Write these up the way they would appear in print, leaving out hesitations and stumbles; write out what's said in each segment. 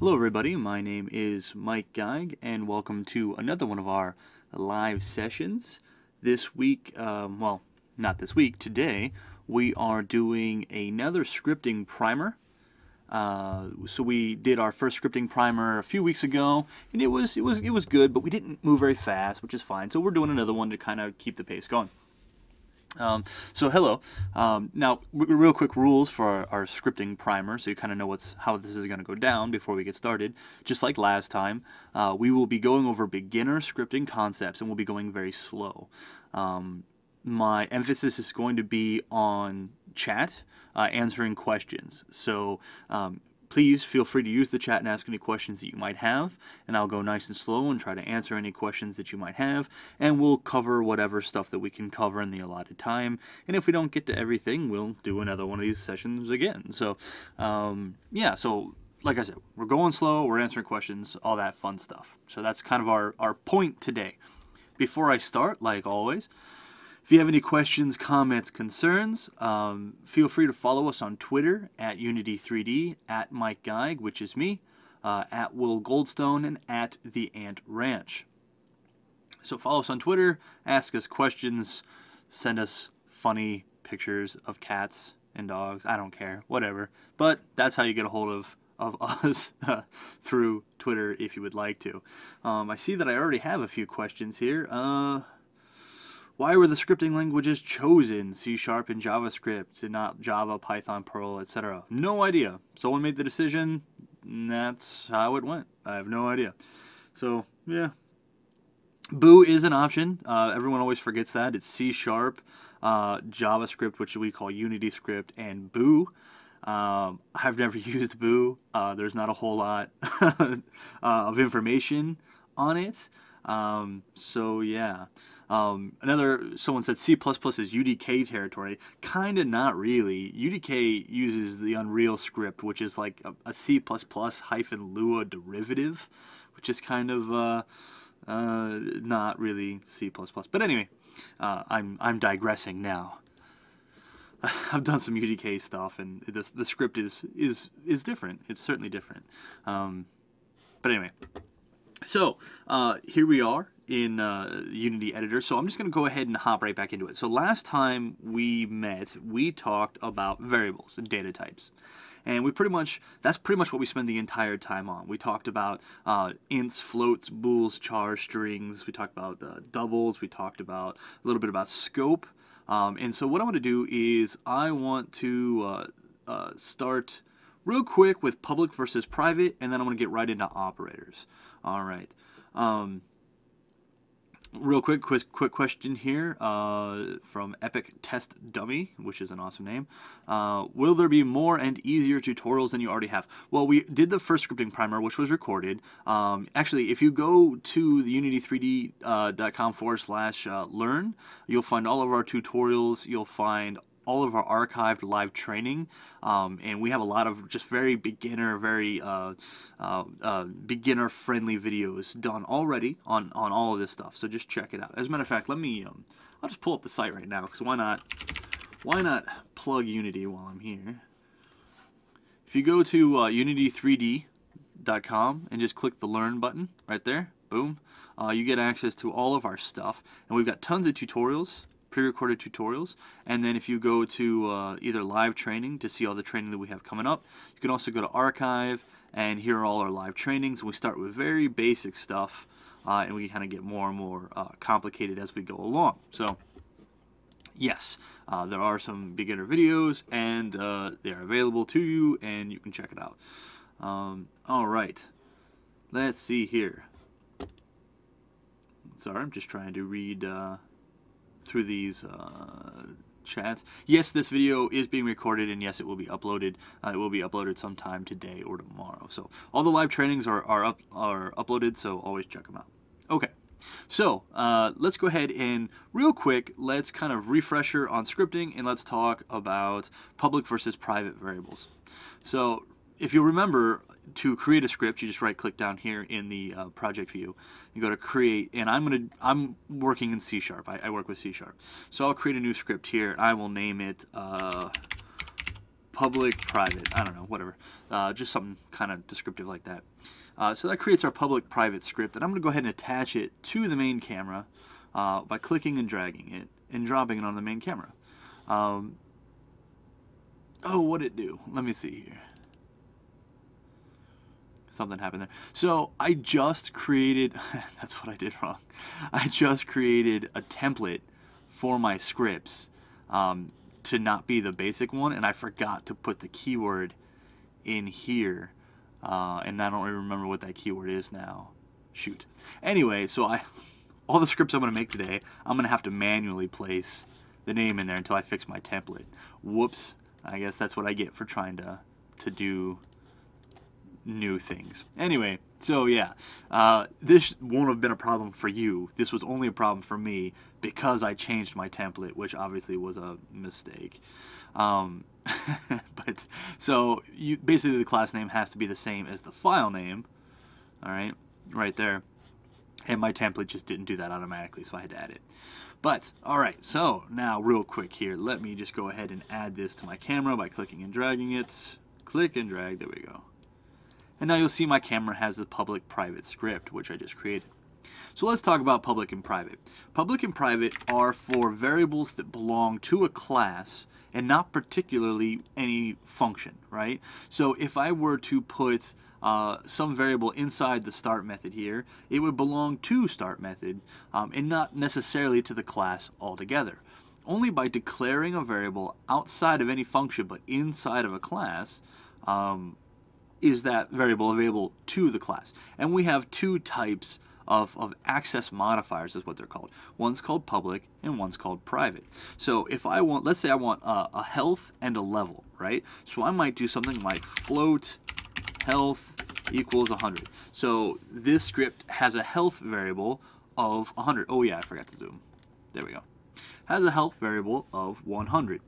Hello everybody, my name is Mike Geig and welcome to another one of our live sessions. This week, well, not this week, today we are doing another scripting primer. So we did our first scripting primer a few weeks ago and it was good, but we didn't move very fast, which is fine. So we're doing another one to kind of keep the pace going. So hello. Now, real quick rules for our scripting primer, so you kind of know how this is going to go down before we get started. Just like last time, we will be going over beginner scripting concepts, and we'll be going very slow. My emphasis is going to be on chat, answering questions. So please feel free to use the chat and ask any questions that you might have, and I'll go nice and slow and try to answer any questions that you might have, and we'll cover whatever stuff that we can cover in the allotted time, and if we don't get to everything, we'll do another one of these sessions again. So, yeah, so like I said, we're going slow, we're answering questions, all that fun stuff. So that's kind of our point today. Before I start, like always, if you have any questions, comments, concerns, feel free to follow us on Twitter at Unity3D, at Mike Geig, which is me, at Will Goldstone, and at The Ant Ranch. So follow us on Twitter, ask us questions, send us funny pictures of cats and dogs. I don't care, whatever. But that's how you get a hold of us through Twitter if you would like to. I see that I already have a few questions here. Why were the scripting languages chosen, C# and JavaScript, and not Java, Python, Perl, etc.? No idea. Someone made the decision, and that's how it went. I have no idea. So, yeah. Boo is an option. Everyone always forgets that. It's C#, JavaScript, which we call UnityScript, and Boo. I've never used Boo. There's not a whole lot of information on it. So yeah. Someone said C++ is UDK territory. Kinda not really. UDK uses the Unreal script, which is like a C++ hyphen Lua derivative, which is kind of not really C++. But anyway, I'm digressing now. I've done some UDK stuff, and the script is different. It's certainly different. But anyway. So, here we are in Unity Editor. So I'm just going to go ahead and hop right back into it. So last time we met, we talked about variables and data types. And that's pretty much what we spend the entire time on. We talked about ints, floats, bools, chars, strings. We talked about doubles. We talked about a little bit about scope. And so what I want to do is I want to start real quick with public versus private, and then I'm going to get right into operators. All right. Real quick question here from Epic Test Dummy, which is an awesome name. Will there be more and easier tutorials than you already have? Well, we did the first scripting primer, which was recorded. Actually, if you go to the unity3d.com/learn, you'll find all of our tutorials. You'll find all of our archived live training, and we have a lot of just very beginner, beginner-friendly videos done already on all of this stuff. So just check it out. As a matter of fact, let me I'll just pull up the site right now, because why not plug Unity while I'm here? If you go to unity3d.com and just click the Learn button right there, boom, you get access to all of our stuff, and we've got tons of tutorials, pre-recorded tutorials, and then if you go to either live training to see all the training that we have coming up, you can also go to archive and hear all our live trainings. We start with very basic stuff, and we kind of get more and more complicated as we go along. So yes, there are some beginner videos, and they are available to you, and you can check it out. All right, let's see here. Sorry, I'm just trying to read through these chats. Yes, this video is being recorded, and yes, it will be uploaded. It will be uploaded sometime today or tomorrow. So all the live trainings are uploaded, so always check them out. Okay, so let's go ahead and real quick, let's kind of refresher on scripting, and let's talk about public versus private variables. So if you remember, to create a script, you just right-click down here in the project view. You go to create, and I'm working in C#. I work with C#. So I'll create a new script here. I will name it public, private, I don't know, whatever. Just something kind of descriptive like that. So that creates our public private script, and I'm going to go ahead and attach it to the main camera by clicking and dragging it and dropping it on the main camera. Oh, what'd it do? Let me see here. Something happened there. So I just created, that's what I did wrong. I just created a template for my scripts to not be the basic one, and I forgot to put the keyword in here. And I don't really remember what that keyword is now. Shoot. Anyway, so all the scripts I'm going to make today, I'm going to have to manually place the name in there until I fix my template. Whoops. I guess that's what I get for trying to do new things. Anyway, so yeah, this won't have been a problem for you. This was only a problem for me because I changed my template, which obviously was a mistake. But so basically the class name has to be the same as the file name. All right, right there. And my template just didn't do that automatically, so I had to add it. But all right, so now real quick here, let me just go ahead and add this to my camera by clicking and dragging it. Click and drag. There we go. And now you'll see my camera has the public private script, which I just created. So let's talk about public and private. Public and private are for variables that belong to a class and not particularly any function, right? So if I were to put some variable inside the start method here, it would belong to start method and not necessarily to the class altogether. Only by declaring a variable outside of any function but inside of a class is that variable available to the class. And we have two types of access modifiers, is what they're called. One's called public and one's called private. So if I want, let's say I want a health and a level, right? So I might do something like float health equals 100. So this script has a health variable of 100. Oh yeah, I forgot to zoom. There we go. Has a health variable of 100.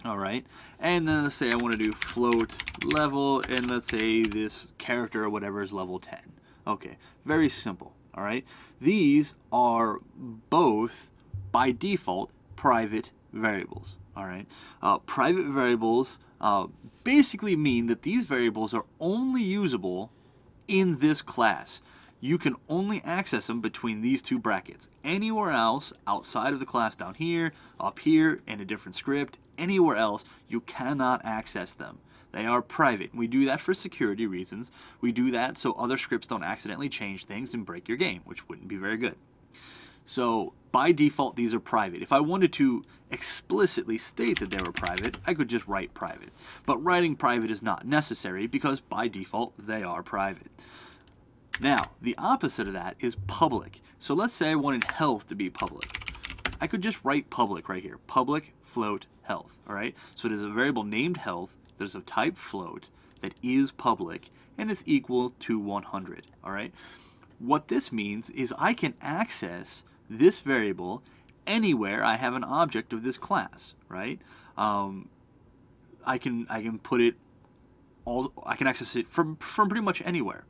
All right, and then let's say I want to do float level, and let's say this character or whatever is level 10. Okay, very simple. All right, these are both by default private variables. All right, private variables basically mean that these variables are only usable in this class. You can only access them between these two brackets. Anywhere else outside of the class, down here, up here, in a different script, anywhere else, you cannot access them. They are private. We do that for security reasons. We do that so other scripts don't accidentally change things and break your game, which wouldn't be very good. So by default, these are private. If I wanted to explicitly state that they were private, I could just write private. But writing private is not necessary because by default, they are private. Now, the opposite of that is public. So let's say I wanted health to be public. I could just write public right here. Public float health, all right? So it is a variable named health that is of type float that is public and is equal to 100, all right? What this means is I can access this variable anywhere I have an object of this class, right? I can put it I can access it from pretty much anywhere.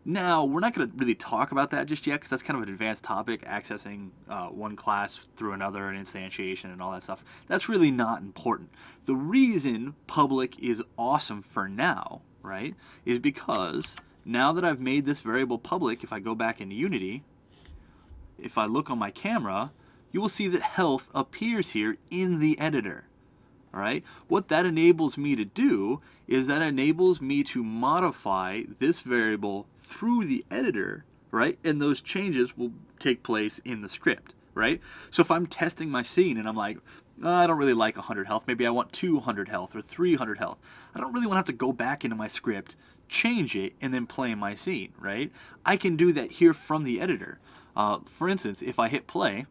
Now, we're not going to really talk about that just yet because that's kind of an advanced topic, accessing one class through another and instantiation and all that stuff. That's really not important. The reason public is awesome for now, right, is because now that I've made this variable public, if I go back into Unity, if I look on my camera, you will see that health appears here in the editor. All right, what that enables me to do is that enables me to modify this variable through the editor, right? And those changes will take place in the script, right? So if I'm testing my scene and I'm like, oh, I don't really like 100 health, maybe I want 200 health or 300 health. I don't really want to have to go back into my script, change it, and then play my scene, right? I can do that here from the editor. For instance, if I hit play,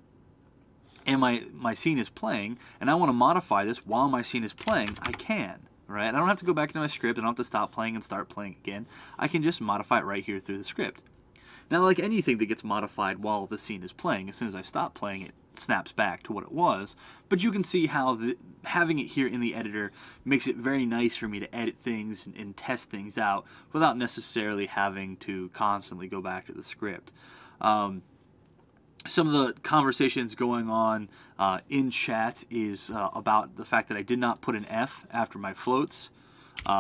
and my scene is playing, and I want to modify this while my scene is playing, I can, right? I don't have to go back into my script. I don't have to stop playing and start playing again. I can just modify it right here through the script. Now, like anything that gets modified while the scene is playing, as soon as I stop playing, it snaps back to what it was. But you can see how having it here in the editor makes it very nice for me to edit things and test things out without necessarily having to constantly go back to the script. some of the conversations going on in chat is about the fact that I did not put an F after my floats,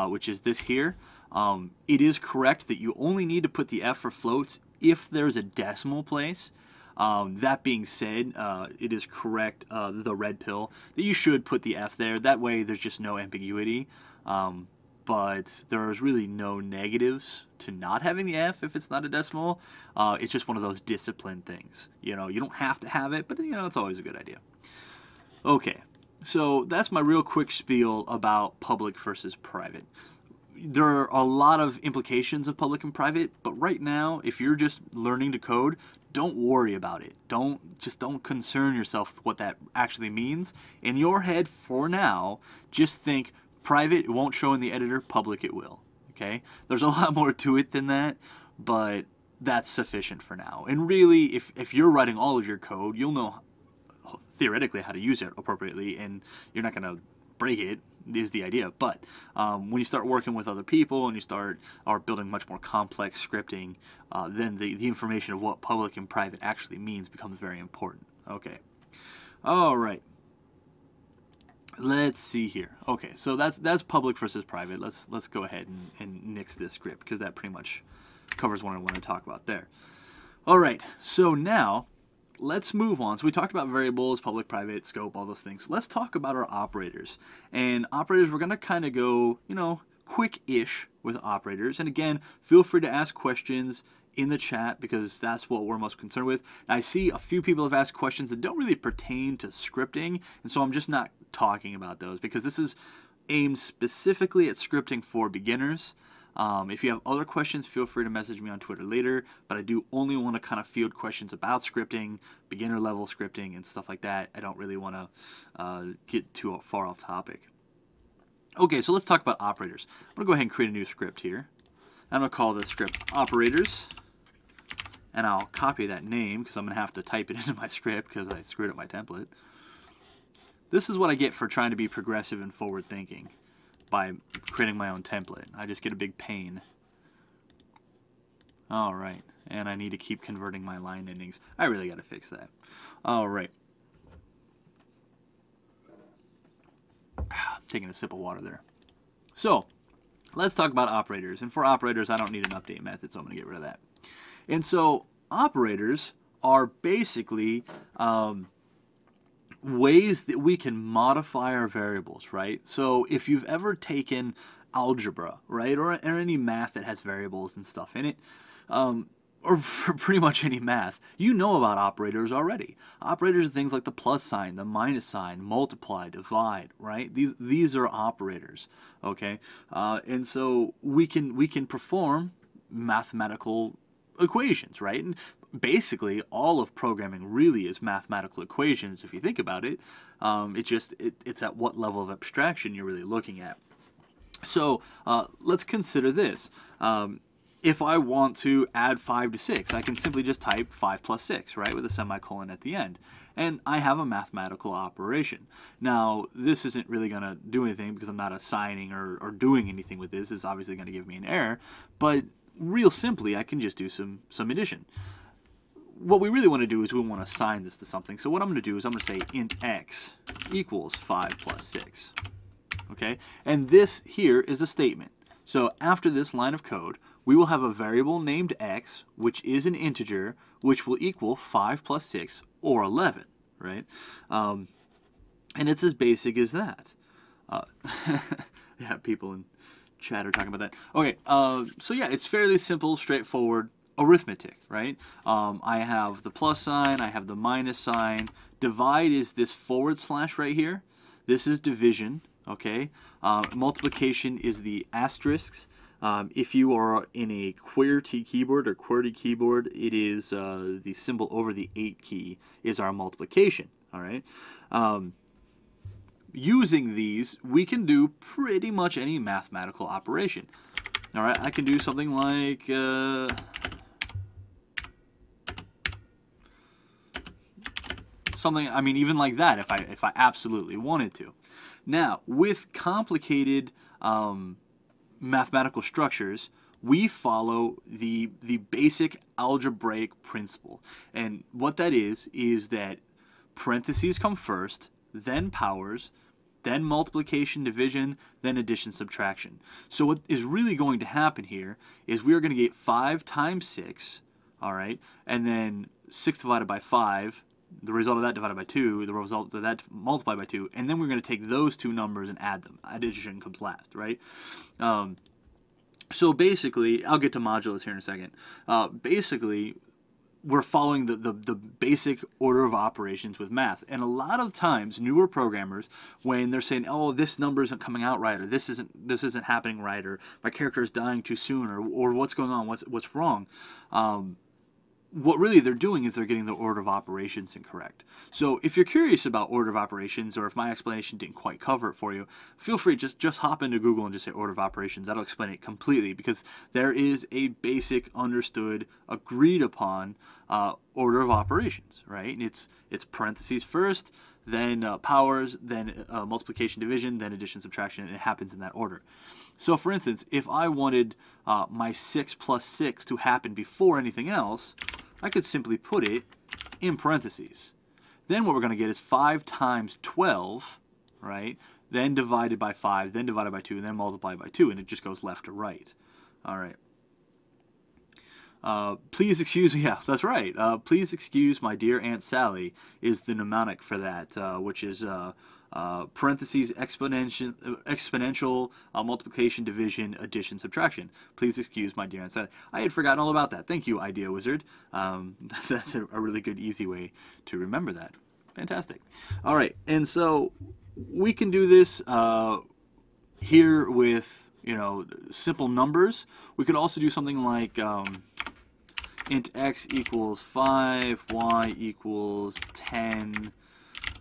which is this here. It is correct that you only need to put the F for floats if there's a decimal place. That being said, it is correct, the red pill, that you should put the F there. That way there's just no ambiguity. But there's really no negatives to not having the F if it's not a decimal. It's just one of those discipline things. You know, you don't have to have it, but you know, it's always a good idea. Okay, so that's my real quick spiel about public versus private. There are a lot of implications of public and private, but right now, if you're just learning to code, don't worry about it. Don't concern yourself with what that actually means. In your head, for now, just think private, it won't show in the editor, public, it will. Okay? There's a lot more to it than that, but that's sufficient for now. And really, if you're writing all of your code, you'll know theoretically how to use it appropriately, and you're not going to break it, is the idea. But when you start working with other people and you are building much more complex scripting, then the information of what public and private actually means becomes very important. Okay. All right. Let's see here. Okay, so that's public versus private. Let's go ahead and nix this script, because that pretty much covers what I want to talk about there. All right, so now let's move on. So we talked about variables, public, private, scope, all those things. Let's talk about our operators. And operators, we're going to kind of go, you know, quick-ish with operators. And again, feel free to ask questions in the chat, because that's what we're most concerned with. And I see a few people have asked questions that don't really pertain to scripting, and so I'm just not talking about those, because this is aimed specifically at scripting for beginners. If you have other questions, feel free to message me on Twitter later, but I do only want to kind of field questions about scripting, beginner level scripting, and stuff like that. I don't really want to get too far off topic. Okay, so let's talk about operators. I'm going to go ahead and create a new script here. I'm going to call this script operators, and I'll copy that name because I'm going to have to type it into my script because I screwed up my template. This is what I get for trying to be progressive and forward-thinking by creating my own template. I just get a big pain. All right, and I need to keep converting my line endings. I really got to fix that. All right. Taking a sip of water there. So, let's talk about operators. And for operators, I don't need an update method, so I'm going to get rid of that. And so, operators are basically ways that we can modify our variables, right? So if you've ever taken algebra, right, or any math that has variables and stuff in it, or pretty much any math, you know about operators already. Operators are things like the plus sign, the minus sign, multiply, divide, right? These are operators, okay? And so we can perform mathematical equations, right? And basically, all of programming really is mathematical equations, if you think about it. It's at what level of abstraction you're really looking at. So let's consider this. If I want to add 5 to 6, I can simply just type 5 plus 6, right, with a semicolon at the end. And I have a mathematical operation. Now, this isn't really going to do anything because I'm not assigning or doing anything with this. It's obviously going to give me an error. But real simply, I can just do some addition. What we really want to do is we want to assign this to something. So what I'm going to do is I'm going to say int x equals 5 plus 6. Okay? And this here is a statement. So after this line of code, we will have a variable named x, which is an integer, which will equal 5 plus 6, or 11, right? And it's as basic as that. Yeah, people in chat are talking about that. Okay, so yeah, it's fairly simple, straightforward arithmetic, right? I have the plus sign, I have the minus sign. Divide is this / right here. This is division, okay? Multiplication is the asterisks. If you are in a QWERTY keyboard or QWERTY keyboard, it is the symbol over the 8 key is our multiplication, all right? Using these, we can do pretty much any mathematical operation. All right, I can do something like I mean, even like that, if I absolutely wanted to. Now, with complicated mathematical structures, we follow the basic algebraic principle. And what that is that parentheses come first, then powers, then multiplication, division, then addition, subtraction. So what is really going to happen here is we are going to get 5 times 6, all right, and then 6 divided by 5, the result of that divided by 2, the result of that multiplied by 2, and then we're going to take those two numbers and add them. Addition comes last, right? So basically, I'll get to modulus here in a second. Basically, we're following the basic order of operations with math. And a lot of times, newer programmers, when they're saying, oh, this number isn't coming out right, or this isn't happening right, or my character is dying too soon, or what's going on, what's wrong, what really they're doing is they're getting the order of operations incorrect. So if you're curious about order of operations, or if my explanation didn't quite cover it for you, feel free, just hop into Google and just say order of operations. That'll explain it completely, because there is a basic, understood, agreed upon order of operations, right? And it's parentheses first, then powers, then multiplication, division, then addition, subtraction, and it happens in that order. So for instance, if I wanted my 6 plus 6 to happen before anything else, I could simply put it in parentheses. Then what we're going to get is 5 times 12, right? Then divided by 5, then divided by 2, and then multiplied by 2, and it just goes left to right. All right. Please excuse me, yeah, that's right. Please excuse my dear Aunt Sally is the mnemonic for that, which is parentheses, exponential, multiplication, division, addition, subtraction. Please excuse my dear Aunt Sally. I had forgotten all about that. Thank you, Idea Wizard. That's a really good, easy way to remember that. Fantastic. All right, and so we can do this here with, you know, simple numbers. We could also do something like int x equals 5, y equals 10,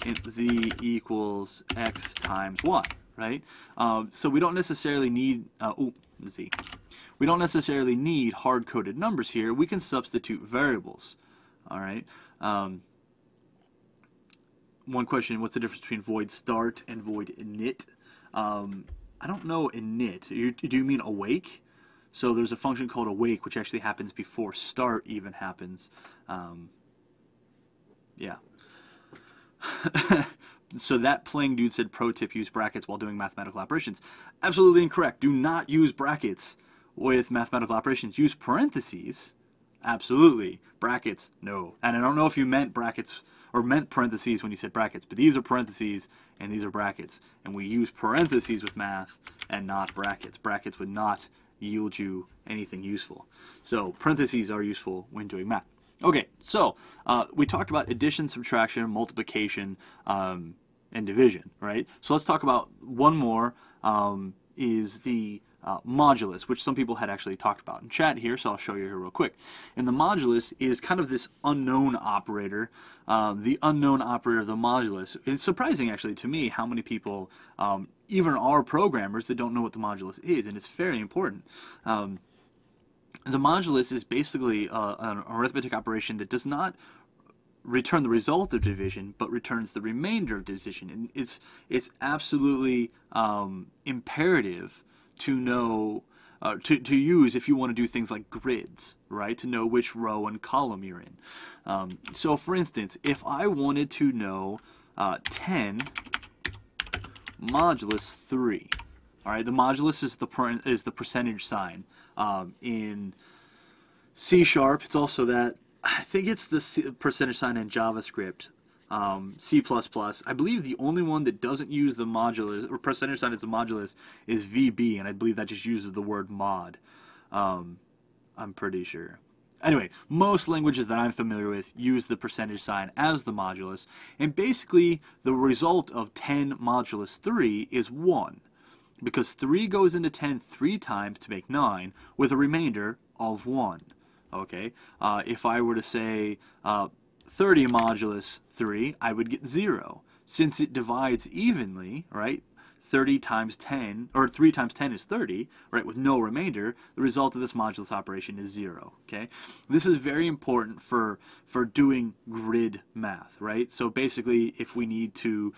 int z equals x times y, right? So we don't necessarily need z. We don't necessarily need hard-coded numbers here. We can substitute variables. All right. One question: what's the difference between void start and void init? I don't know init. Do you mean awake? So there's a function called awake, which actually happens before start even happens. Yeah. So that playing dude said, pro tip, use brackets while doing mathematical operations. Absolutely incorrect. Do not use brackets with mathematical operations. Use parentheses. Absolutely. Brackets, no. And I don't know if you meant brackets or meant parentheses when you said brackets, but these are parentheses and these are brackets. And we use parentheses with math and not brackets. Brackets would not yield you anything useful. So parentheses are useful when doing math. Okay, so we talked about addition, subtraction, multiplication, and division, right? So let's talk about one more, is the modulus, which some people had actually talked about in chat here, so I'll show you here real quick. And the modulus is kind of this unknown operator, the unknown operator of the modulus. It's surprising, actually, to me how many people, even are programmers, that don't know what the modulus is, and it's very important. The modulus is basically an arithmetic operation that does not return the result of division, but returns the remainder of division. And it's absolutely imperative to know, to use if you want to do things like grids, right? To know which row and column you're in. So for instance, if I wanted to know 10 modulus 3, all right, the modulus is the percentage sign. In C#, it's also that, I think it's the percentage sign in JavaScript. C++. I believe the only one that doesn't use the modulus, or percentage sign as a modulus, is VB, and I believe that just uses the word mod. I'm pretty sure. Anyway, most languages that I'm familiar with use the percentage sign as the modulus, and basically the result of 10 modulus 3 is 1. Because 3 goes into 10 3 times to make 9, with a remainder of 1. Okay? If I were to say 30 modulus 3, I would get 0. Since it divides evenly, right? 30 times 10, or 3 times 10 is 30, right? With no remainder, the result of this modulus operation is 0. Okay? This is very important for doing grid math, right? So basically, if we need to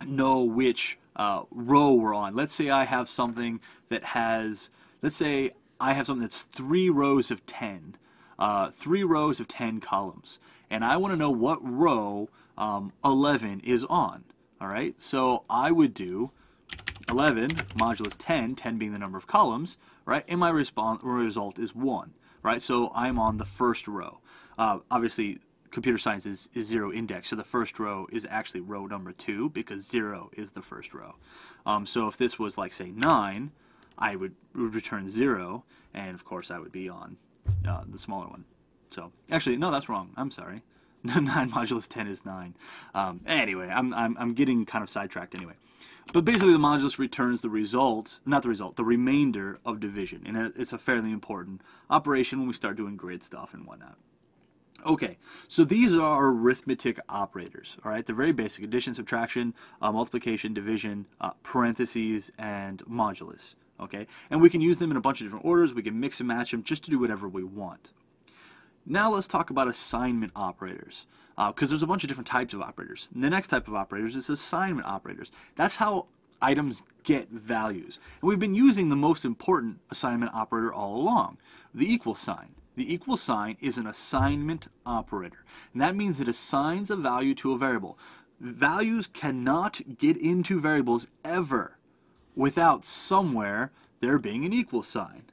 know which row we're on. Let's say I have something that has let's say I have something that's 3 rows of 10, 3 rows of 10 columns, and I want to know what row 11 is on. All right, so I would do 11 modulus 10, 10 being the number of columns, right? And my result is 1, right? So I'm on the first row. Obviously, computer science is 0 index, so the first row is actually row number 2 because 0 is the first row. So if this was like, say, 9, I would return 0, and of course I would be on the smaller one. So actually, no, that's wrong. I'm sorry. 9 modulus 10 is 9. Anyway, I'm getting kind of sidetracked anyway. But basically the modulus returns the result, not the result, the remainder of division. And it's a fairly important operation when we start doing grid stuff and whatnot. Okay, so these are arithmetic operators, all right? They're very basic: addition, subtraction, multiplication, division, parentheses, and modulus, okay? And we can use them in a bunch of different orders. We can mix and match them just to do whatever we want. Now let's talk about assignment operators, because there's a bunch of different types of operators. And the next type of operators is assignment operators. That's how items get values. And we've been using the most important assignment operator all along, the equal sign. The equal sign is an assignment operator, and that means it assigns a value to a variable. Values cannot get into variables ever without somewhere there being an equal sign,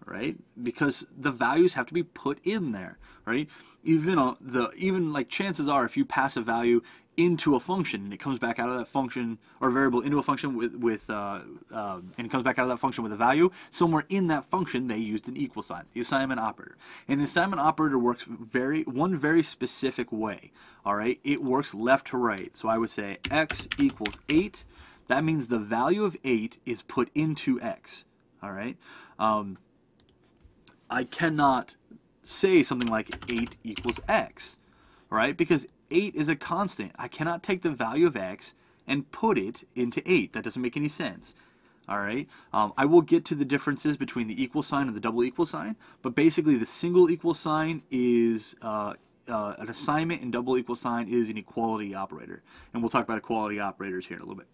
right? Because the values have to be put in there, right? Even like chances are, if you pass a value into a function and it comes back out of that function, or variable into a function and it comes back out of that function with a value, somewhere in that function they used an equal sign, the assignment operator. And the assignment operator works one very specific way. All right, it works left to right. So I would say x equals 8. That means the value of 8 is put into x. All right. I cannot say something like 8 equals x, right? Because 8 is a constant. I cannot take the value of x and put it into 8. That doesn't make any sense. All right. I will get to the differences between the equal sign and the double equal sign, but basically the single equal sign is an assignment, and double equal sign is an equality operator. And we'll talk about equality operators here in a little bit.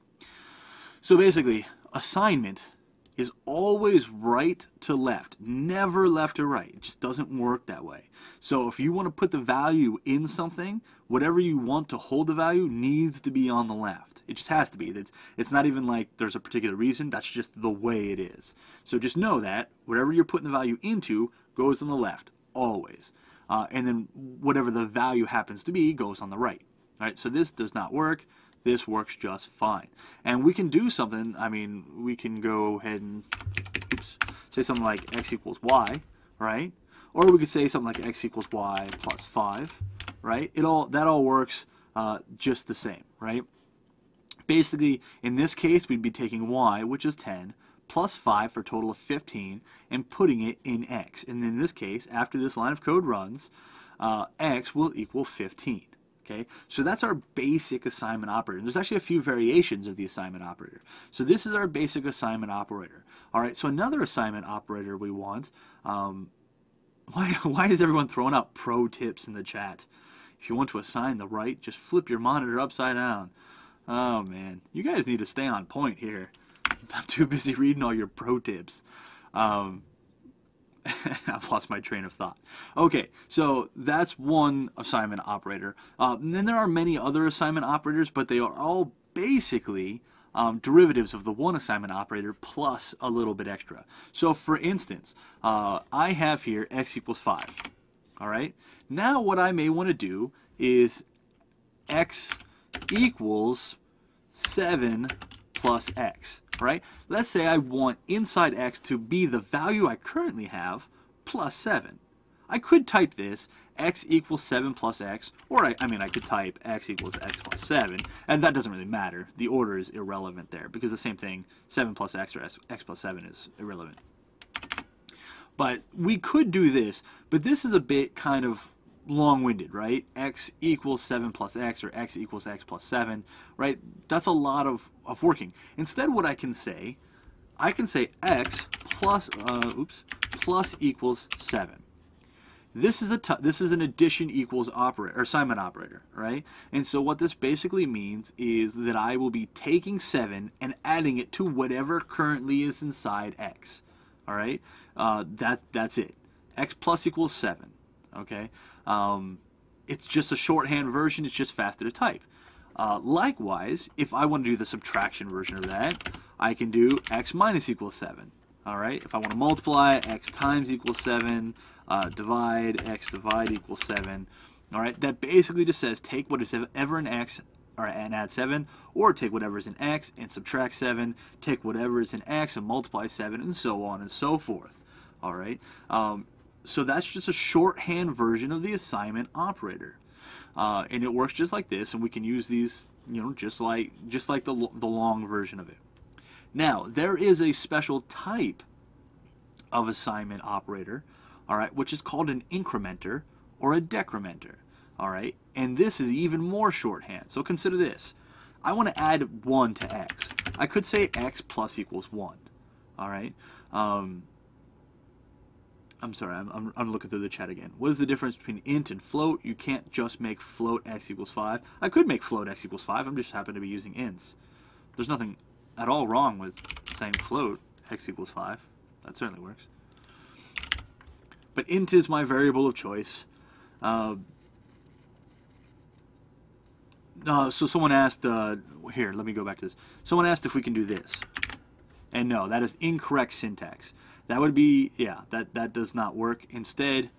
So basically, assignment is always right to left, never left to right. It just doesn't work that way. So if you want to put the value in something, whatever you want to hold the value needs to be on the left. It just has to be. It's not even like there's a particular reason. That's just the way it is. So just know that whatever you're putting the value into goes on the left, always. And then whatever the value happens to be goes on the right. All right, so this does not work. This works just fine. And we can do something. I mean, we can go ahead and say something like x equals y, right? Or we could say something like x equals y plus 5, right? That all works just the same, right? Basically, in this case, we'd be taking y, which is 10, plus 5 for a total of 15, and putting it in x. And in this case, after this line of code runs, x will equal 15. Okay, so that's our basic assignment operator. There's actually a few variations of the assignment operator. So this is our basic assignment operator. All right, so another assignment operator we want. Why is everyone throwing out pro tips in the chat? If you want to assign the right, just flip your monitor upside down. Oh man, you guys need to stay on point here. I'm too busy reading all your pro tips. I've lost my train of thought. Okay, so that's one assignment operator. And then there are many other assignment operators, but they are all basically derivatives of the one assignment operator plus a little bit extra. So for instance, I have here x equals 5. All right, now what I may want to do is x equals 7 plus x. Right? Let's say I want inside x to be the value I currently have plus 7. I could type this x equals 7 plus x, or I could type x equals x plus 7, and that doesn't really matter. The order is irrelevant there, because the same thing, 7 plus x or x plus 7 is irrelevant. But we could do this, but this is a bit kind of long-winded, right? X equals 7 plus x, or x equals x plus 7, right? That's a lot of working. Instead, what I can say x plus equals 7. This is an addition equals operator, or assignment operator, right? And so what this basically means is that I will be taking 7 and adding it to whatever currently is inside x. All right, that's it. X plus equals 7. Okay, it's just a shorthand version. It's just faster to type. Likewise, if I want to do the subtraction version of that, I can do x minus equals 7. All right, if I want to multiply, x times equals 7, divide, x divide equals 7. All right, that basically just says take what is ever in x and add 7, or take whatever is in x and subtract 7, take whatever is in x and multiply 7, and so on and so forth. All right, so that's just a shorthand version of the assignment operator. And it works just like this, and we can use these, you know, just like the long version of it. Now, there is a special type of assignment operator, all right, which is called an incrementer or a decrementer, all right, and this is even more shorthand. So consider this: I want to add 1 to x. I could say x plus equals 1, all right. I'm sorry, I'm looking through the chat again. What is the difference between int and float? You can't just make float x equals 5. I could make float x equals 5. I'm just happen to be using ints. There's nothing at all wrong with saying float x equals 5. That certainly works. But int is my variable of choice. So someone asked, here, let me go back to this. Someone asked if we can do this. And no, that is incorrect syntax. That would be, yeah, that does not work. Instead,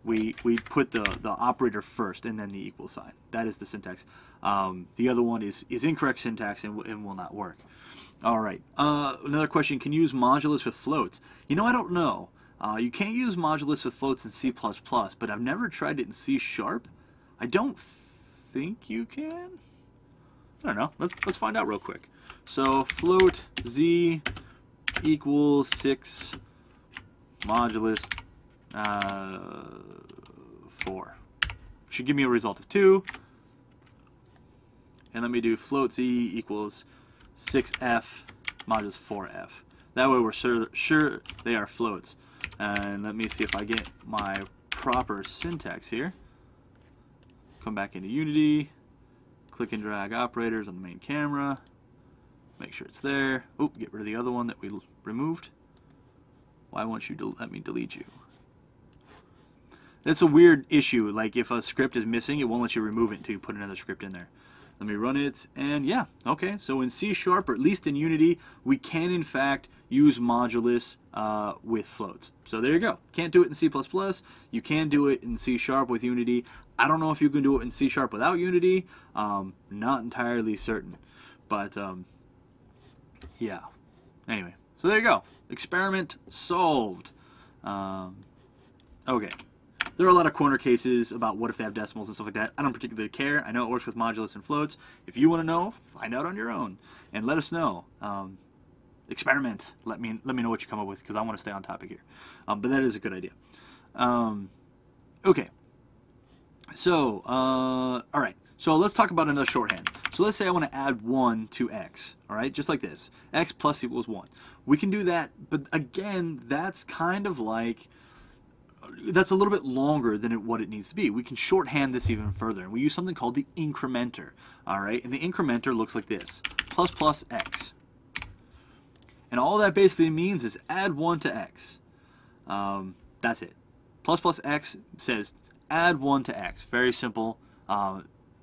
we put the operator first and then the equal sign. That is the syntax. The other one is incorrect syntax and will not work. All right. Another question: can you use modulus with floats? You know, I don't know. You can't use modulus with floats in C++, but I've never tried it in C#. I don't think you can. I don't know. Let's find out real quick. So float z equals 6 modulus 4. Should give me a result of 2. And let me do float z equals 6f modulus 4f. That way we're sure they are floats. And let me see if I get my proper syntax here. Come back into Unity, click and drag operators on the main camera, make sure it's there. Oh, get rid of the other one that we removed. Why won't you let me delete you? That's a weird issue. Like if a script is missing, it won't let you remove it until you put another script in there. Let me run it, and yeah, okay. So in C#, or at least in Unity, we can in fact use modulus with floats. So there you go. Can't do it in C++. You can do it in C# with Unity. I don't know if you can do it in C# without Unity. Not entirely certain, but yeah. Anyway, so there you go. Experiment solved. Okay. There are a lot of corner cases about what if they have decimals and stuff like that. I don't particularly care. I know it works with modulus and floats. If you want to know, find out on your own and let us know. Experiment. Let me know what you come up with, because I want to stay on topic here. But that is a good idea. Okay. So, all right. So let's talk about another shorthand. So let's say I want to add 1 to x. All right, just like this. X plus equals 1. We can do that, but again, that's kind of like, that's a little bit longer than what it needs to be. We can shorthand this even further, and we use something called the incrementer. All right, and the incrementer looks like this: plus plus x. And all that basically means is add 1 to x. That's it. Plus plus x says add 1 to x. Very simple.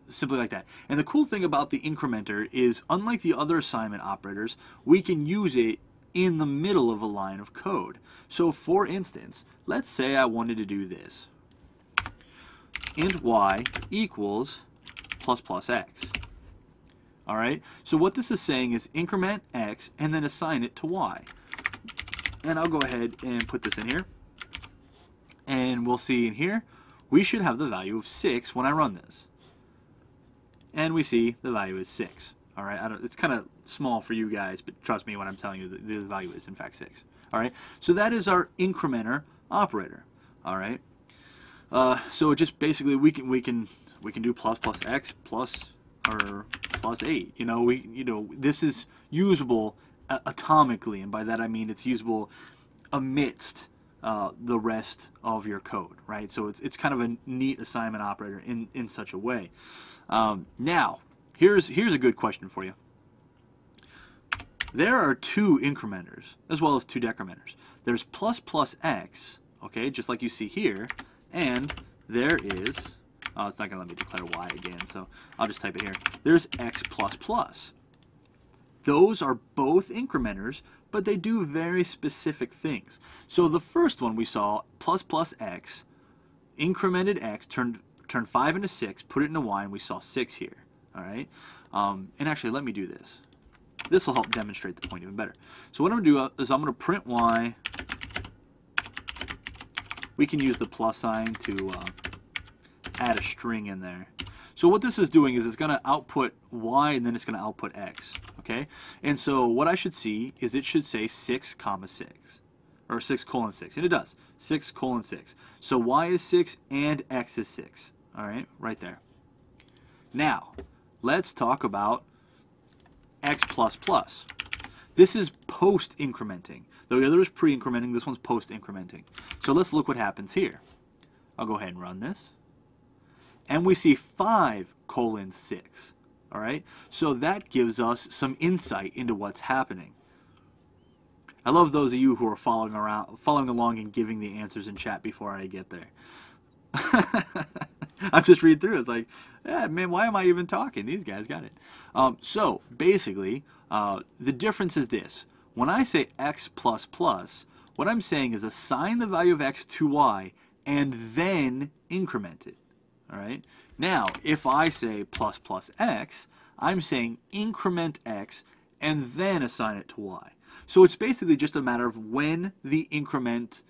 Simply like that. And the cool thing about the incrementer is, unlike the other assignment operators, we can use it in the middle of a line of code. So for instance, let's say I wanted to do this. Int y equals plus plus x. Alright, so what this is saying is increment x and then assign it to y. And I'll go ahead and put this in here. And we'll see in here, we should have the value of 6 when I run this. And we see the value is 6. All right, it's kind of small for you guys, but trust me when I'm telling you the value is in fact 6. All right, so that is our incrementer operator. All right, so just basically we can do plus plus x plus or plus 8. You know, this is usable atomically, and by that I mean it's usable amidst the rest of your code, right? So it's kind of a neat assignment operator in such a way. Now, here's a good question for you. there are two incrementers as well as two decrementers. There's plus plus x, okay, just like you see here, and there is, oh, it's not going to let me declare y again, so I'll just type it here. There's x plus plus. Those are both incrementers, but they do very specific things. So the first one we saw, plus plus x, incremented x, turned 5 into 6, put it into y, and we saw 6 here. All right? And actually, let me do this. This will help demonstrate the point even better. So what I'm going to do is I'm going to print y. We can use the plus sign to add a string in there. So what this is doing is it's going to output y, and then it's going to output x. Okay? And so what I should see is it should say 6 comma 6. Or 6 colon 6. And it does. 6 colon 6. So y is 6 and x is 6. All right? Right there. Now, let's talk about x plus plus. This is post-incrementing. The other is pre-incrementing. This one's post-incrementing. So let's look what happens here. I'll go ahead and run this. And we see 5 colon 6. All right? So that gives us some insight into what's happening. I love those of you who are following along and giving the answers in chat before I get there. I'm just reading through it. It's like, yeah, man, why am I even talking? These guys got it. So basically, the difference is this. When I say x plus plus, what I'm saying is assign the value of x to y and then increment it. All right. Now, if I say plus plus x, I'm saying increment x and then assign it to y. So it's basically just a matter of when the increment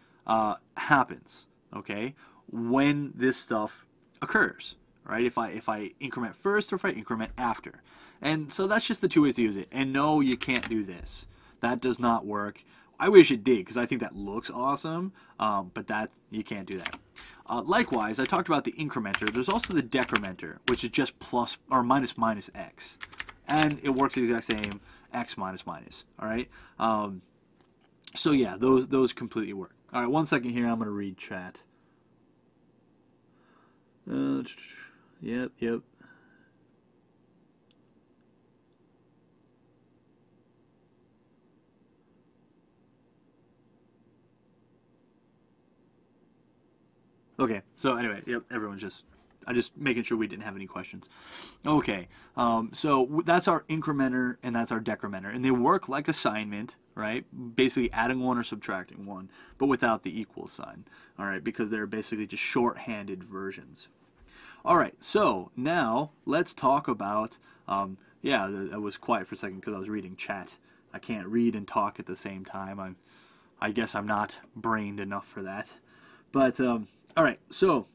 happens. Okay, when this stuff occurs. Right? If I increment first or if I increment after. And so that's just the two ways to use it. And no, you can't do this. That does not work. I wish it did because I think that looks awesome, but that you can't do that. Likewise, I talked about the incrementer. There's also the decrementer, which is just plus or minus minus x, and it works the exact same, x minus minus. All right. So yeah, those completely work. All right, 1 second here. I'm going to read chat. Yep. Okay, so anyway, yep, everyone's I'm just making sure we didn't have any questions. Okay, so that's our incrementer and that's our decrementer, and they work like assignment, right? Basically adding 1 or subtracting 1, but without the equal sign, all right, because they're basically just shorthanded versions. All right, so now let's talk about, yeah, I was quiet for a second because I was reading chat. I can't read and talk at the same time. I guess I'm not brained enough for that. But, all right, so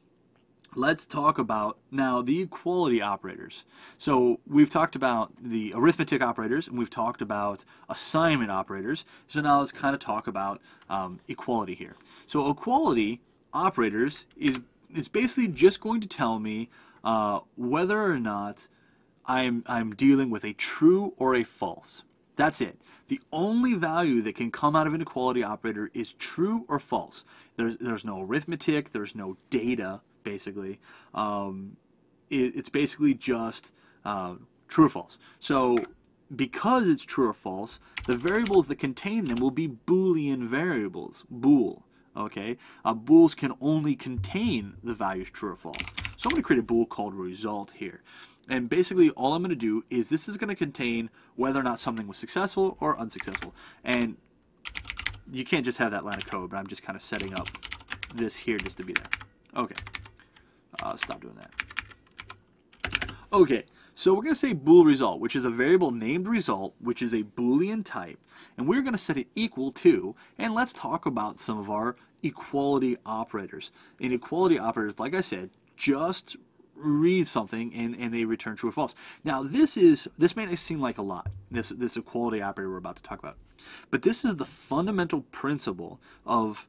let's talk about now the equality operators. So we've talked about the arithmetic operators and we've talked about assignment operators. So now let's kind of talk about equality here. So equality operators is basically just going to tell me whether or not I'm dealing with a true or a false. That's it. The only value that can come out of an equality operator is true or false. There's no arithmetic, there's no data, basically. It's basically just true or false. So because it's true or false, the variables that contain them will be Boolean variables, bool. Okay, bools can only contain the values true or false. So I'm going to create a bool called result here. And basically all I'm going to do is this is going to contain whether or not something was successful or unsuccessful. And you can't just have that line of code, but I'm just kind of setting up this here just to be there. Okay, stop doing that. Okay, so we're going to say bool result, which is a variable named result, which is a Boolean type. And we're going to set it equal to, and let's talk about some of our equality operators. In equality operators, like I said, just read something and they return true or false. Now this may not seem like a lot, this equality operator we're about to talk about, but this is the fundamental principle of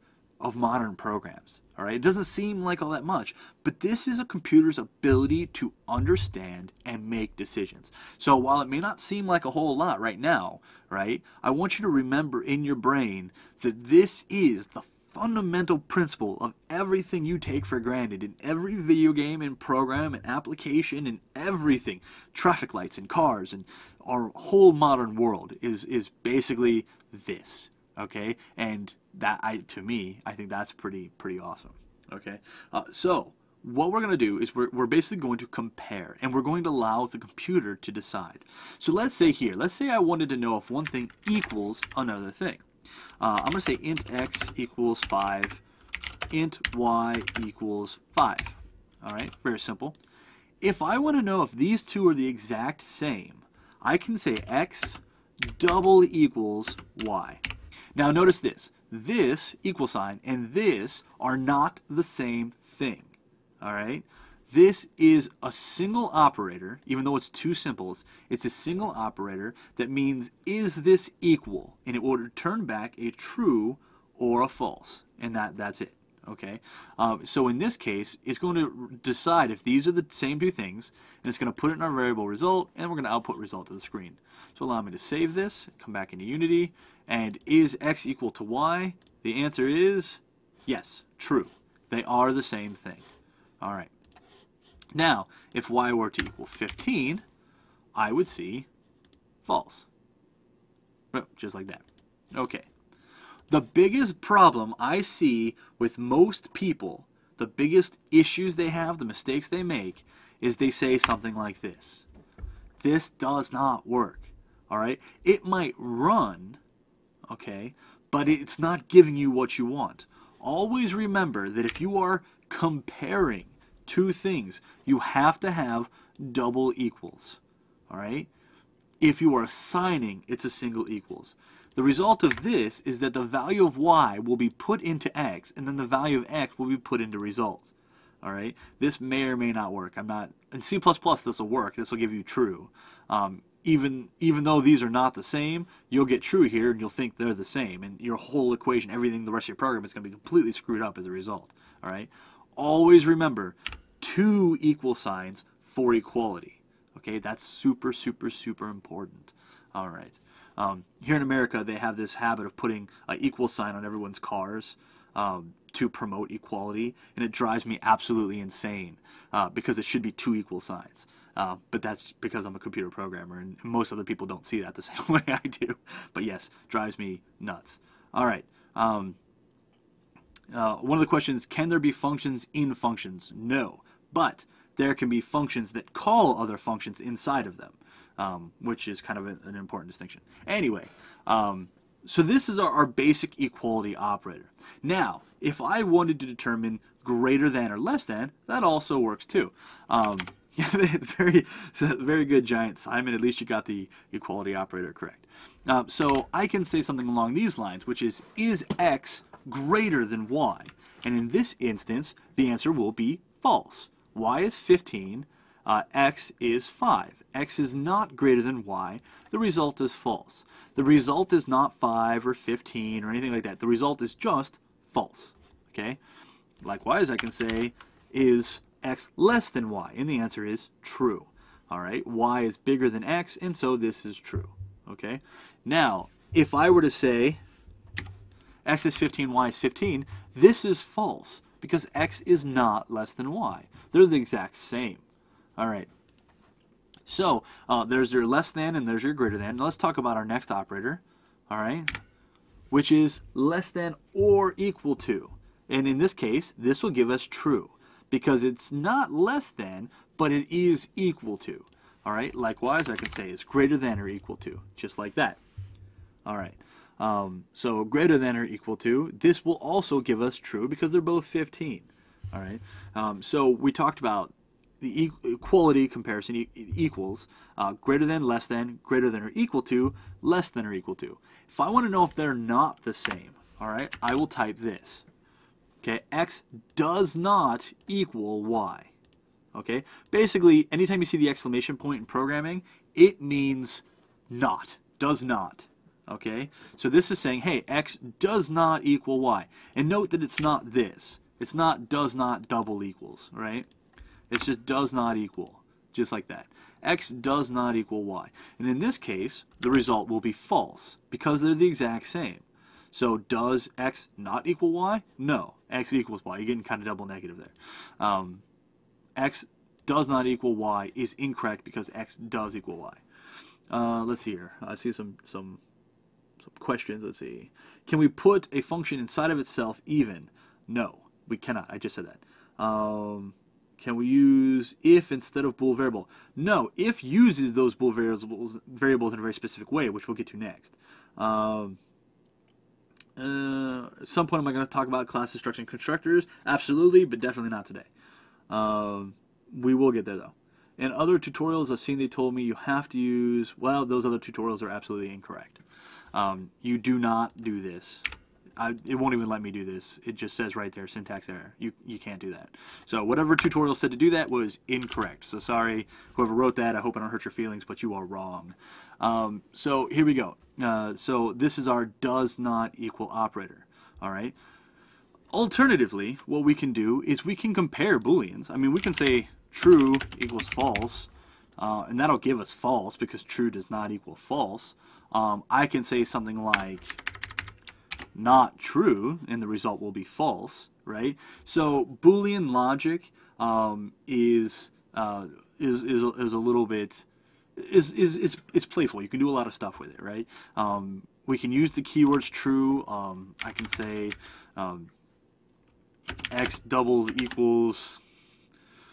modern programs. All right, it doesn't seem like all that much, but this is a computer's ability to understand and make decisions. So while it may not seem like a whole lot right now, right, I want you to remember in your brain that this is the fundamental principle of everything you take for granted in every video game and program and application and everything, traffic lights and cars and our whole modern world is basically this, okay? And that, to me, I think that's pretty awesome, okay? So what we're going to do is we're basically going to compare, and we're going to allow the computer to decide. So let's say I wanted to know if one thing equals another thing. I'm going to say int x equals 5, int y equals 5. All right, very simple. If I want to know if these two are the exact same, I can say x double equals y. Now notice this equal sign and this are not the same thing. All right, this is a single operator, even though it's two simples. It's a single operator that means is this equal, and it will return back a true or a false, and that's it. Okay, so in this case, it's going to decide if these are the same two things, and it's going to put it in our variable result, and we're going to output result to the screen. So allow me to save this, come back into Unity, and is x equal to y? The answer is yes, true. They are the same thing. All right. Now, if y were to equal 15, I would see false. Just like that. Okay. The biggest problem I see with most people, the biggest issues they have, the mistakes they make, is they say something like this. This does not work. All right? It might run, okay, but it's not giving you what you want. Always remember that if you are comparing two things, you have to have double equals. All right? If you are assigning, it's a single equals. The result of this is that the value of y will be put into x, and then the value of x will be put into results. All right? This may or may not work. In C++, this will work. This will give you true. Even though these are not the same, you'll get true here, and you'll think they're the same, and your whole equation, everything, the rest of your program is going to be completely screwed up as a result. All right? Always remember, two equal signs for equality. Okay, that's super important. All right. Here in America, they have this habit of putting an equal sign on everyone's cars to promote equality, and it drives me absolutely insane because it should be two equal signs. But that's because I'm a computer programmer, and most other people don't see that the same way I do. But yes, drives me nuts. All right. One of the questions, can there be functions in functions? No, but there can be functions that call other functions inside of them, which is kind of an important distinction. Anyway, so this is our basic equality operator. Now, if I wanted to determine greater than or less than, that also works too. Very good, Giant Simon. At least you got the equality operator correct. So I can say something along these lines, which is x greater than y? And in this instance, the answer will be false. Y is 15, x is 5. X is not greater than y. The result is false. The result is not 5 or 15 or anything like that. The result is just false. Okay? Likewise, I can say, is x less than y? And the answer is true. All right? Y is bigger than x, and so this is true. Okay? Now, if I were to say x is 15, y is 15, this is false because x is not less than y. They're the exact same. All right. So there's your less than and there's your greater than. Now let's talk about our next operator, all right, which is less than or equal to. And in this case, this will give us true because it's not less than, but it is equal to. All right. Likewise, I can say it's greater than or equal to, just like that. All right. So greater than or equal to, this will also give us true because they're both 15. All right. So we talked about the equality comparison equals greater than, less than, greater than or equal to, less than or equal to. If I want to know if they're not the same, all right, I will type this. Okay, x does not equal y. Okay, basically, anytime you see the exclamation point in programming, it means not, does not. Okay, so this is saying, hey, x does not equal y. And note that it's not this. It's not does not double equals, right? It's just does not equal, just like that. X does not equal y. And in this case, the result will be false because they're the exact same. So does x not equal y? No, x equals y. You're getting kind of double negative there. X does not equal y is incorrect because x does equal y. Let's see here. I see some questions. Let's see. Can we put a function inside of itself even? No, we cannot. I just said that. Can we use if instead of bool variable? No, if uses those bool variables in a very specific way, which we'll get to next. At some point, am I going to talk about class destruction and constructors? Absolutely, but definitely not today. We will get there, though. In other tutorials I've seen, they told me you have to use, well, those other tutorials are absolutely incorrect. You do not do this. It won't even let me do this. It just says right there, syntax error. You can't do that. So whatever tutorial said to do that was incorrect. So sorry, whoever wrote that. I hope I don't hurt your feelings, but you are wrong. So here we go. So this is our does not equal operator. All right. Alternatively, what we can do is we can compare booleans. I mean, we can say true equals false, and that'll give us false because true does not equal false. I can say something like not true, and the result will be false, right? So Boolean logic is a little bit it's playful. You can do a lot of stuff with it, right? We can use the keywords true. I can say x doubles equals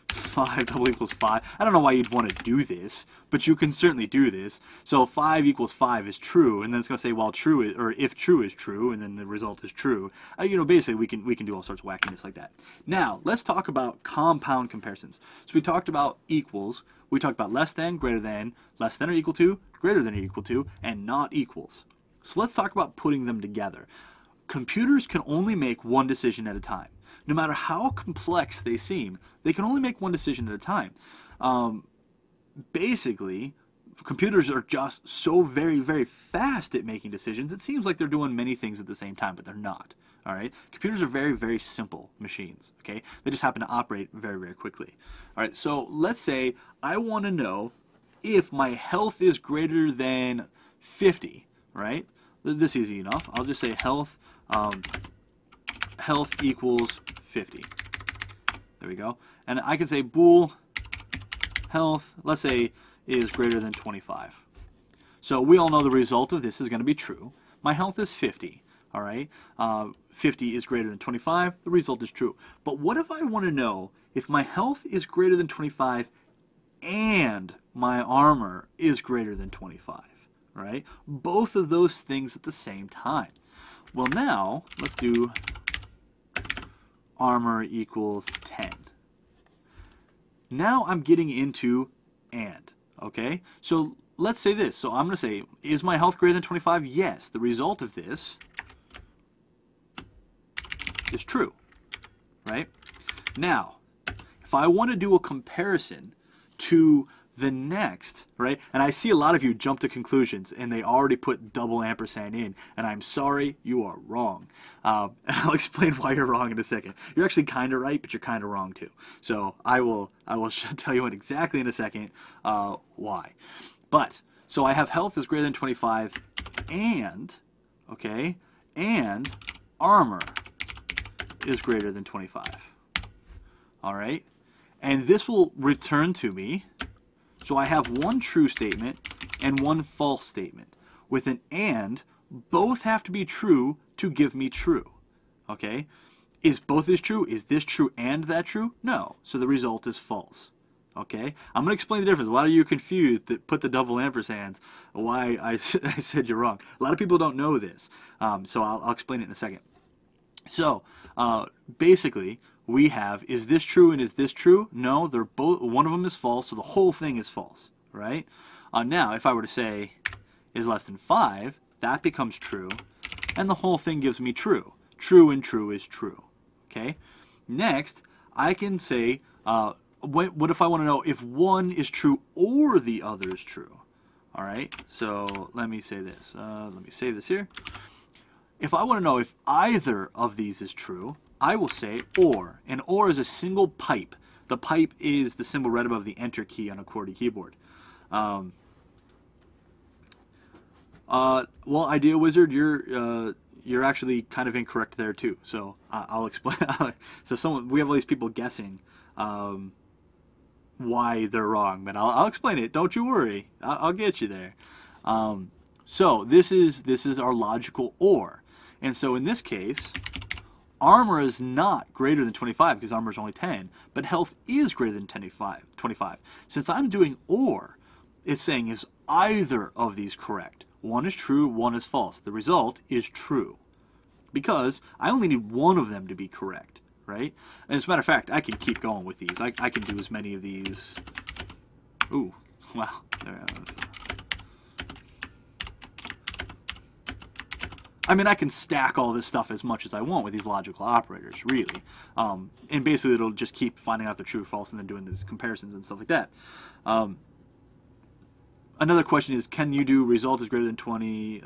5 double equals 5. I don't know why you'd want to do this, but you can certainly do this. So 5 equals 5 is true, and then it's going to say while true is, or if true is true, and then the result is true. You know, basically we can do all sorts of wackiness like that. Now let's talk about compound comparisons. So we talked about equals, we talked about less than, greater than, less than or equal to, greater than or equal to, and not equals. So let's talk about putting them together. Computers can only make one decision at a time. No matter how complex they seem, they can only make one decision at a time. Basically, computers are just so very, very fast at making decisions. It seems like they're doing many things at the same time, but they're not. All right? Computers are very, very simple machines. Okay? They just happen to operate very, very quickly. All right? So let's say I want to know if my health is greater than 50. Right? This is easy enough. I'll just say health. Health equals 50. There we go. And I can say bool health, let's say, is greater than 25. So we all know the result of this is going to be true. My health is 50. All right. 50 is greater than 25. The result is true. But what if I want to know if my health is greater than 25 and my armor is greater than 25? Right? Both of those things at the same time. Well, now let's do armor equals 10. Now I'm getting into and, okay? So let's say this. So I'm going to say, is my health greater than 25? Yes. The result of this is true, right? Now, if I want to do a comparison to the next, right? And I see a lot of you jump to conclusions and they already put double ampersand in, and I'm sorry, you are wrong. And I'll explain why you're wrong in a second. You're actually kind of right, but you're kind of wrong too. So I will tell you exactly in a second why. But so I have health is greater than 25 and, okay, and armor is greater than 25. All right? And this will return to me. So I have one true statement and one false statement. With an and, both have to be true to give me true. Okay? Is both is true? Is this true and that true? No. So the result is false. Okay? I'm going to explain the difference. A lot of you are confused that put the double ampersands, why I said you're wrong. A lot of people don't know this. So I'll explain it in a second. So basically, we have, is this true and is this true? No, they're both, one of them is false, so the whole thing is false, right? Now, if I were to say is less than 5, that becomes true, and the whole thing gives me true. True and true is true, okay? Next, I can say, what if I want to know if one is true or the other is true? All right, so let me say this. Let me save this here. If I want to know if either of these is true, I will say OR. And OR is a single pipe. The pipe is the symbol right above the Enter key on a QWERTY keyboard. Well, Idea Wizard, you're you're actually kind of incorrect there too. So I'll explain. So we have all these people guessing why they're wrong, but I'll explain it. Don't you worry. I'll get you there. So this is our logical OR, and so in this case, armor is not greater than 25 because armor is only 10, but health is greater than 25. Since I'm doing OR, it's saying is either of these correct? One is true, one is false. The result is true because I only need one of them to be correct, right? And as a matter of fact, I can keep going with these. I can do as many of these. Ooh, wow. I mean, I can stack all this stuff as much as I want with these logical operators, really. And basically, it'll just keep finding out the true or false and then doing these comparisons and stuff like that. Another question is, can you do result is greater than 20,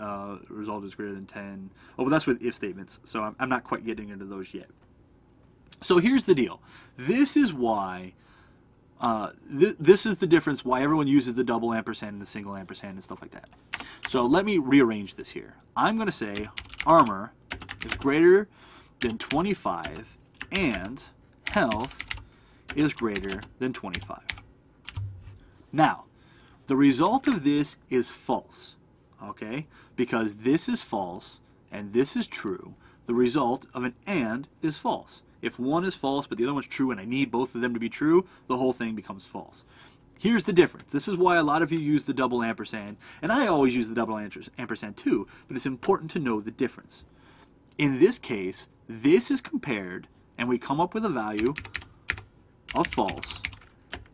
result is greater than 10? Oh, well, that's with if statements, so I'm not quite getting into those yet. So here's the deal. This is why, this is the difference why everyone uses the double ampersand and the single ampersand and stuff like that. So let me rearrange this here. I'm going to say armor is greater than 25 and health is greater than 25. Now, the result of this is false, okay? Because this is false and this is true. The result of an AND is false. If one is false but the other one's true and I need both of them to be true, the whole thing becomes false. Here's the difference. This is why a lot of you use the double ampersand, and I always use the double ampersand too, but it's important to know the difference. In this case, this is compared, and we come up with a value of false,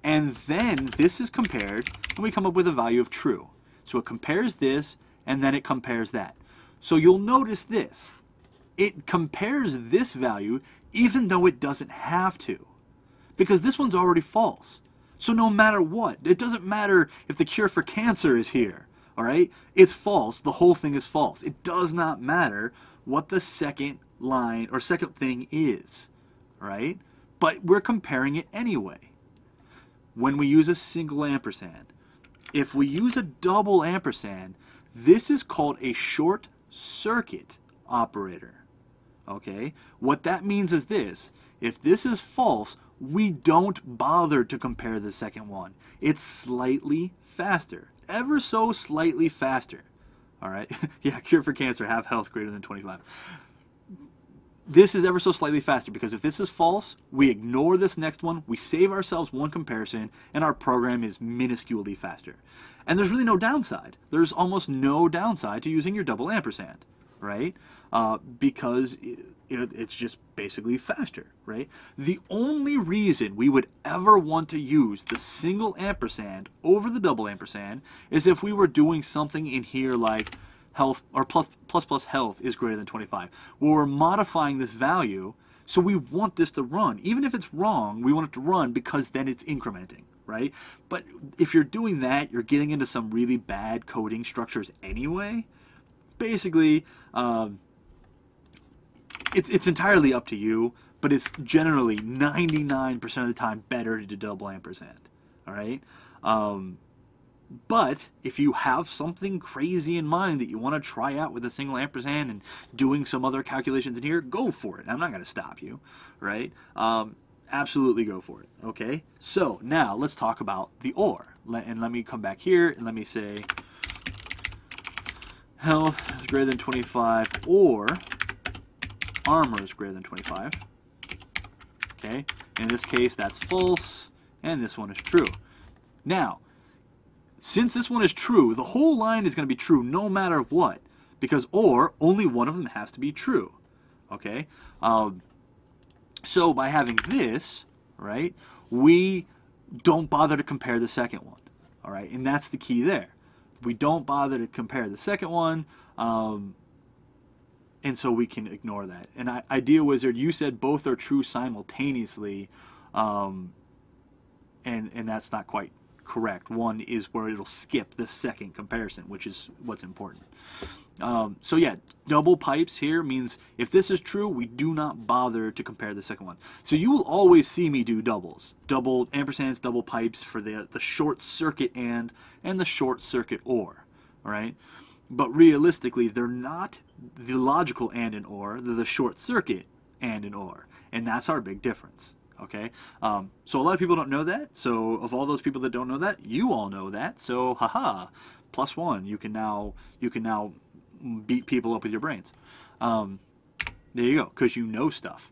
and then this is compared, and we come up with a value of true. So it compares this, and then it compares that. So you'll notice this. It compares this value even though it doesn't have to, because this one's already false. So no matter what, it doesn't matter if the cure for cancer is here, all right? It's false. The whole thing is false. It does not matter what the second line or second thing is, all right? But we're comparing it anyway. When we use a single ampersand, if we use a double ampersand, this is called a short circuit operator, okay? What that means is this. If this is false, we don't bother to compare the second one. It's slightly faster, ever so slightly faster. All right, yeah, cure for cancer, have health greater than 25. This is ever so slightly faster because if this is false, we ignore this next one, we save ourselves one comparison, and our program is minusculely faster. And there's really no downside. There's almost no downside to using your double ampersand, right? Because it's just basically faster, right? The only reason we would ever want to use the single ampersand over the double ampersand is if we were doing something in here like health or plus health is greater than 25, where we're modifying this value, so we want this to run. Even if it's wrong, we want it to run because then it's incrementing, right? But if you're doing that, you're getting into some really bad coding structures anyway. Basically, it's entirely up to you, but it's generally 99% of the time better to do double ampersand, all right? But if you have something crazy in mind that you want to try out with a single ampersand and doing some other calculations in here, go for it. I'm not going to stop you, right? Absolutely go for it, okay? So now let's talk about the OR. And let me come back here and let me say health is greater than 25 or armor is greater than 25. Okay, in this case that's false and this one is true. Now, since this one is true, the whole line is going to be true no matter what, because or only one of them has to be true. Okay, so by having this, right, we don't bother to compare the second one. All right, and that's the key there. We don't bother to compare the second one, and so we can ignore that. And Idea Wizard, you said both are true simultaneously, and that's not quite correct. One is where it'll skip the second comparison, which is what's important. So yeah, double pipes here means if this is true, we do not bother to compare the second one. So you will always see me do doubles. Double ampersands, double pipes for the short circuit and the short circuit OR. All right? but realistically, they're not the logical and and or, they're the short circuit and or. And that's our big difference. Okay, so a lot of people don't know that. So of all those people that don't know that, you all know that. So haha, +1. You can now beat people up with your brains. There you go, because you know stuff.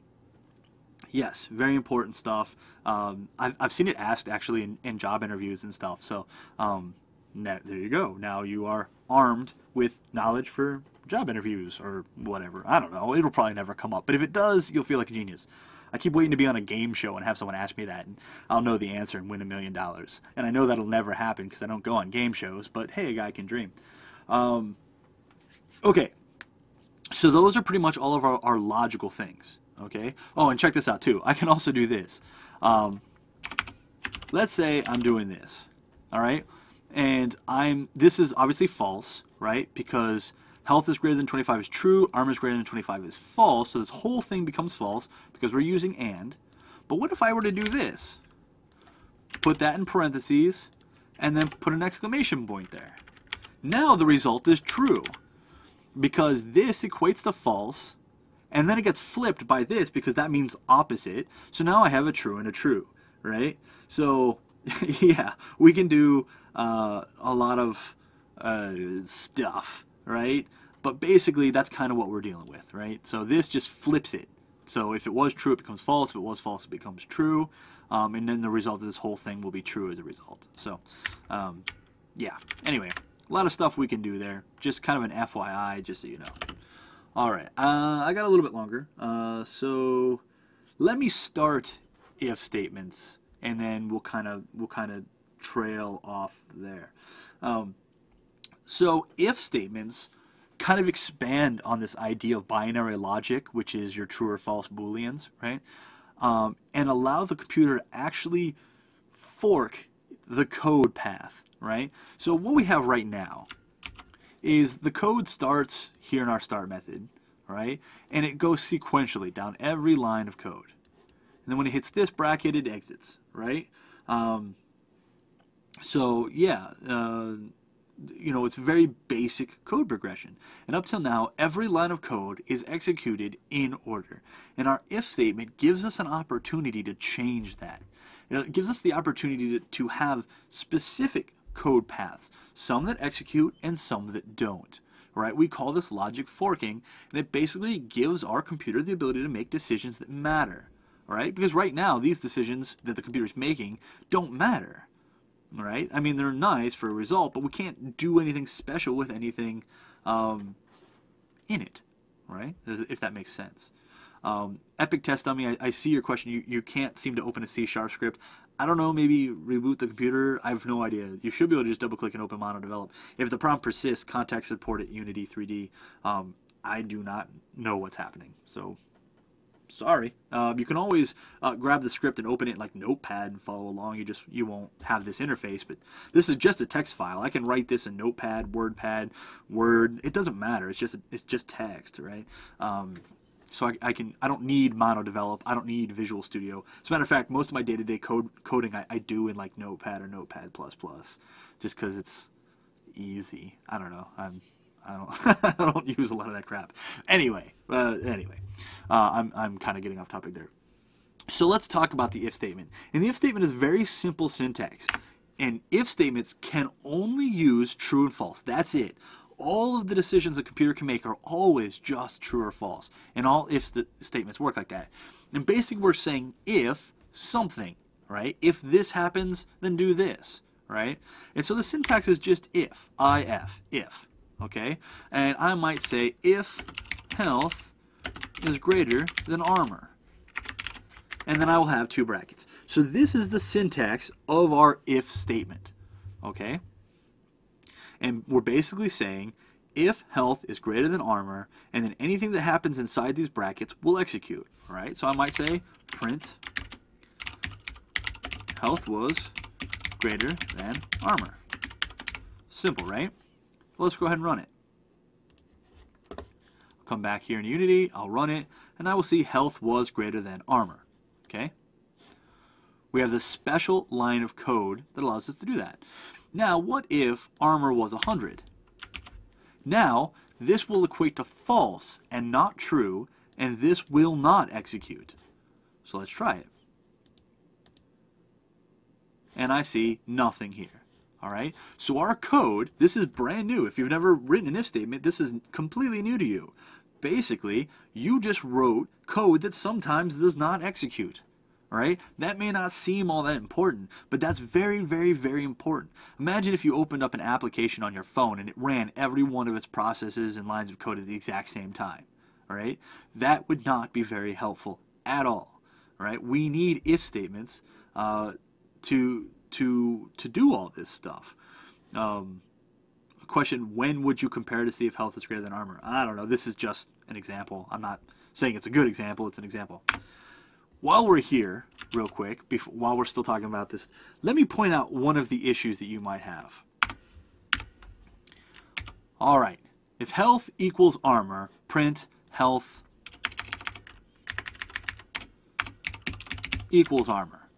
Yes, very important stuff. I've seen it asked actually in job interviews and stuff. So there you go. Now you are armed with knowledge for job interviews or whatever. I don't know. It'll probably never come up. But if it does, you'll feel like a genius. I keep waiting to be on a game show and have someone ask me that, and I'll know the answer and win $1 million. And I know that'll never happen because I don't go on game shows, but hey, a guy can dream. Okay, so those are pretty much all of our logical things. Okay. Oh, and check this out too. I can also do this. Let's say I'm doing this. All right, and this is obviously false, right? Because health is greater than 25 is true, armor is greater than 25 is false, so this whole thing becomes false because we're using and. But what if I were to do this? Put that in parentheses, and then put an exclamation point there. Now the result is true, because this equates to false, and then it gets flipped by this because that means opposite. So now I have a true and a true, right? So yeah, we can do a lot of stuff, right? But basically that's kind of what we're dealing with, right? So this just flips it. So if it was true, it becomes false. If it was false, it becomes true. And then the result of this whole thing will be true as a result. So yeah, anyway, a lot of stuff we can do there. Just kind of an FYI, just so you know. All right, I got a little bit longer. So let me start if statements, and then we'll kind of trail off there. So if statements kind of expand on this idea of binary logic, which is your true or false booleans, right? And allow the computer to actually fork the code path, right? So what we have right now is the code starts here in our start method, right? And it goes sequentially down every line of code. And then when it hits this bracket, it exits, right? So yeah, you know, it's very basic code progression. And up till now, every line of code is executed in order. And our if statement gives us an opportunity to change that. It gives us the opportunity to have specific code paths, some that execute and some that don't. Right? We call this logic forking, and it basically gives our computer the ability to make decisions that matter. Right? Because right now, these decisions that the computer is making don't matter. Right? I mean, they're nice for a result, but we can't do anything special with anything in it, right? If that makes sense. Epic Test Dummy, I see your question. You can't seem to open a C# script. I don't know, maybe reboot the computer. I have no idea. You should be able to just double-click and open MonoDevelop. If the prompt persists, contact support at Unity3D. I do not know what's happening, so sorry. You can always grab the script and open it like Notepad and follow along. You won't have this interface, but this is just a text file. I can write this in Notepad, WordPad, Word. It doesn't matter. It's just text, right? So I don't need MonoDevelop. I don't need Visual Studio. As a matter of fact, most of my day-to-day coding I do in like Notepad or Notepad++, just because it's easy. I don't know. I don't use a lot of that crap. Anyway, I'm kind of getting off topic there. So let's talk about the if statement. And the if statement is very simple syntax. And if statements can only use true and false. That's it. All of the decisions a computer can make are always just true or false. And all if statements work like that. And basically we're saying if something, right? If this happens, then do this, right? And so the syntax is just if, if, okay? And I might say if health is greater than armor. And then I will have two brackets. So this is the syntax of our if statement, okay? And we're basically saying if health is greater than armor, and then anything that happens inside these brackets will execute, all right? So I might say print health was greater than armor. Simple, right? Well, let's go ahead and run it. I'll come back here in Unity, I'll run it, and I will see health was greater than armor, okay? We have this special line of code that allows us to do that. Now, what if armor was 100? Now, this will equate to false and not true, and this will not execute. So let's try it. And I see nothing here. All right, so our code, this is brand new. If you've never written an if statement, this is completely new to you. Basically, you just wrote code that sometimes does not execute. All right, that may not seem all that important, but that's very, very, very important. Imagine if you opened up an application on your phone and it ran every one of its processes and lines of code at the exact same time. All right, that would not be very helpful at all. All right, we need if statements to do all this stuff. Question, when would you compare to see if health is greater than armor? I don't know. This is just an example. I'm not saying it's a good example. It's an example. While we're here, real quick, while we're still talking about this, let me point out one of the issues that you might have. All right. If health equals armor, print health equals armor.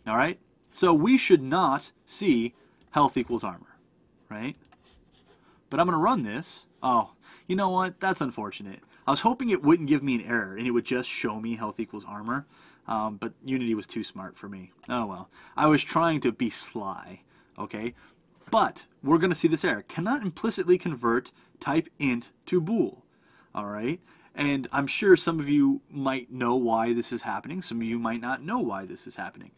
All right? So we should not see health equals armor, right? But I'm going to run this. Oh, you know what? That's unfortunate. I was hoping it wouldn't give me an error and it would just show me health equals armor, but Unity was too smart for me. Oh well. I was trying to be sly, okay? But we're going to see this error. Cannot implicitly convert type int to bool, all right? And I'm sure some of you might know why this is happening. Some of you might not know why this is happening.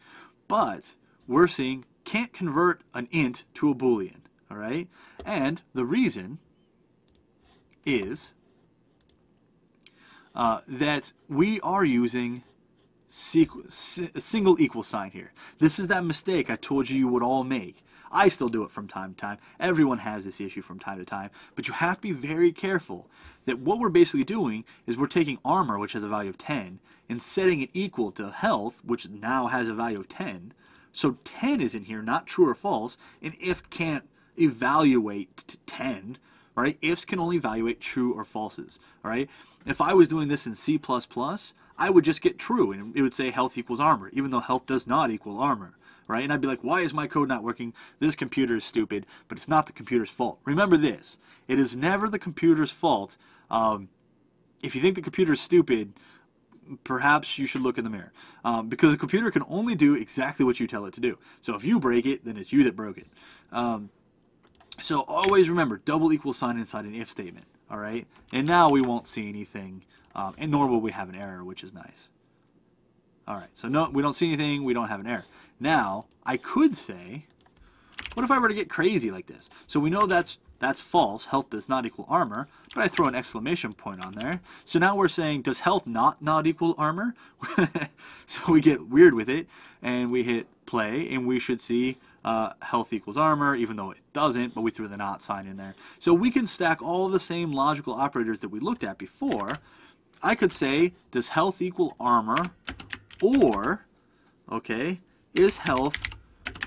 But we're seeing can't convert an int to a boolean, all right? And the reason is that we are using a single equal sign here. This is that mistake I told you would all make. I still do it from time to time. Everyone has this issue from time to time. But you have to be very careful that what we're basically doing is we're taking armor, which has a value of 10, and setting it equal to health, which now has a value of 10. So 10 is in here, not true or false, and if can't evaluate to 10, right? Ifs can only evaluate true or falses, all right? If I was doing this in C++, I would just get true, and it would say health equals armor, even though health does not equal armor, right? And I'd be like, why is my code not working? This computer is stupid, but it's not the computer's fault. Remember this, it is never the computer's fault. If you think the computer is stupid, perhaps you should look in the mirror, because a computer can only do exactly what you tell it to do. So if you break it, then it's you that broke it. So always remember, double equal sign inside an if statement, all right? And now we won't see anything, and nor will we have an error, which is nice. All right, so no, we don't see anything, we don't have an error. Now, I could say, what if I were to get crazy like this? So we know that's false, health does not equal armor, but I throw an exclamation point on there. So now we're saying, does health not equal armor? So we get weird with it, and we hit play, and we should see health equals armor, even though it doesn't, but we threw the not sign in there. So we can stack all the same logical operators that we looked at before. I could say, does health equal armor, or, okay, is health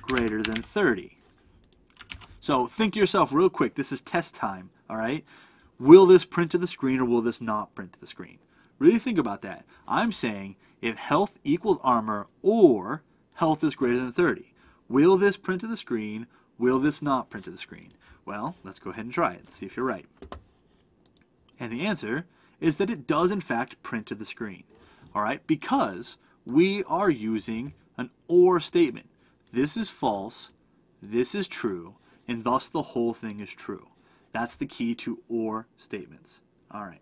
greater than 30? So think to yourself real quick, this is test time, all right? Will this print to the screen or will this not print to the screen? Really think about that. I'm saying if health equals armor or health is greater than 30, will this print to the screen? Will this not print to the screen? Well, let's go ahead and try it and see if you're right. And the answer is that it does in fact print to the screen, all right? Because we are using an or statement. This is false, this is true, and thus the whole thing is true. That's the key to or statements. All right.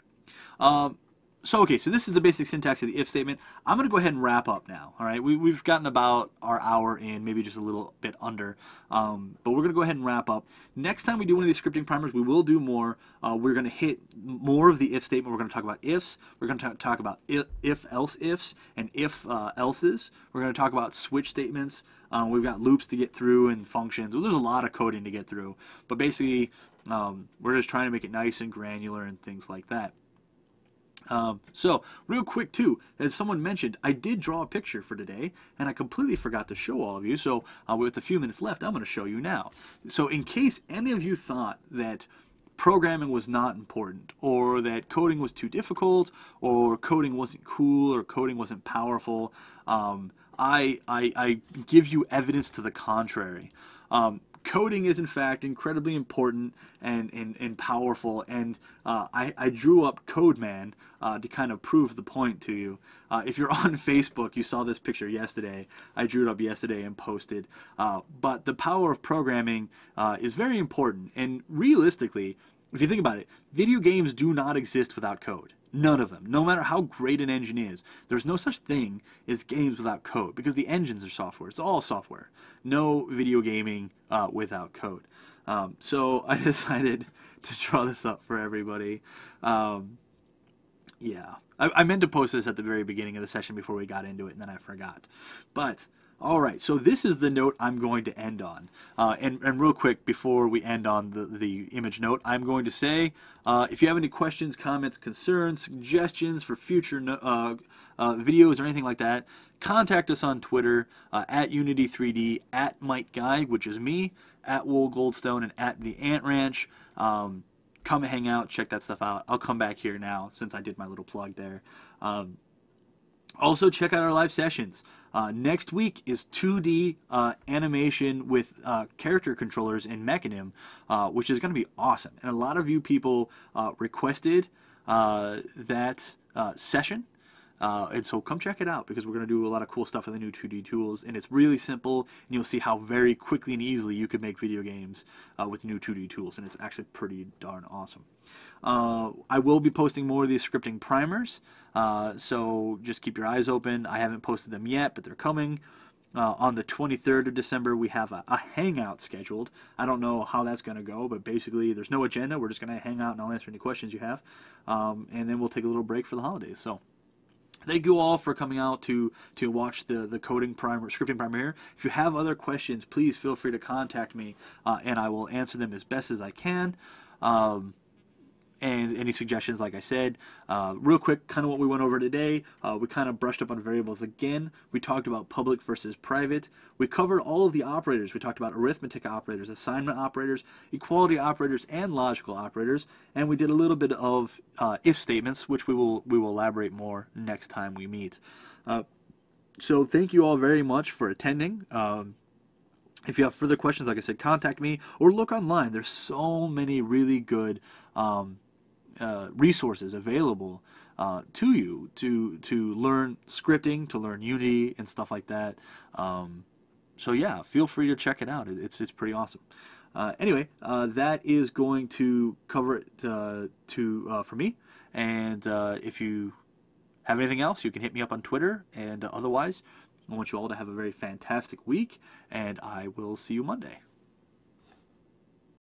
So this is the basic syntax of the if statement. I'm going to go ahead and wrap up now. All right. We've gotten about our hour in, maybe just a little bit under. But we're going to go ahead and wrap up. Next time we do one of these scripting primers, we will do more. We're going to hit more of the if statement. We're going to talk about ifs. We're going to talk about if-else ifs and if-elses. We're going to talk about switch statements. We've got loops to get through and functions. Well, there's a lot of coding to get through. But basically, we're just trying to make it nice and granular and things like that. So, real quick too, as someone mentioned, I did draw a picture for today, and I completely forgot to show all of you, so with a few minutes left, I'm going to show you now. So, in case any of you thought that programming was not important, or that coding was too difficult, or coding wasn't cool, or coding wasn't powerful, I give you evidence to the contrary. coding is in fact incredibly important and powerful, and I drew up Codeman to kind of prove the point to you. If you're on Facebook, you saw this picture yesterday. I drew it up yesterday and posted. But the power of programming is very important, and realistically, if you think about it, video games do not exist without code. None of them. No matter how great an engine is, there's no such thing as games without code, because the engines are software. It's all software. No video gaming without code. So I decided to draw this up for everybody. Yeah. I meant to post this at the very beginning of the session before we got into it, and then I forgot. But all right, so this is the note I'm going to end on. And real quick, before we end on the image note, I'm going to say, if you have any questions, comments, concerns, suggestions for future videos or anything like that, contact us on Twitter, at Unity3D, at Mike Geig, which is me, at Wool Goldstone, and at The Ant Ranch. Come and hang out, check that stuff out. I'll come back here now since I did my little plug there. Also, check out our live sessions. Next week is 2D animation with character controllers in Mechanim, which is going to be awesome. And a lot of you people requested that session. And so come check it out, because we're going to do a lot of cool stuff with the new 2D tools, and it's really simple, and you'll see how very quickly and easily you can make video games with new 2D tools, and it's actually pretty darn awesome. I will be posting more of these scripting primers, so just keep your eyes open. I haven't posted them yet, but they're coming. On the 23rd of December, we have a hangout scheduled. I don't know how that's going to go, but basically there's no agenda. We're just going to hang out, and I'll answer any questions you have, and then we'll take a little break for the holidays. So thank you all for coming out to watch the coding primer, scripting primer here. If you have other questions, please feel free to contact me, and I will answer them as best as I can. And any suggestions, like I said. Real quick, kind of what we went over today. We kind of brushed up on variables again. We talked about public versus private. We covered all of the operators. We talked about arithmetic operators, assignment operators, equality operators, and logical operators. And we did a little bit of if statements, which we will elaborate more next time we meet. So thank you all very much for attending. If you have further questions, like I said, contact me or look online. There's so many really good resources available to you to learn scripting, to learn Unity and stuff like that. So yeah, feel free to check it out. It's pretty awesome. Anyway, that is going to cover it for me. And if you have anything else, you can hit me up on Twitter. And otherwise, I want you all to have a very fantastic week, and I will see you Monday.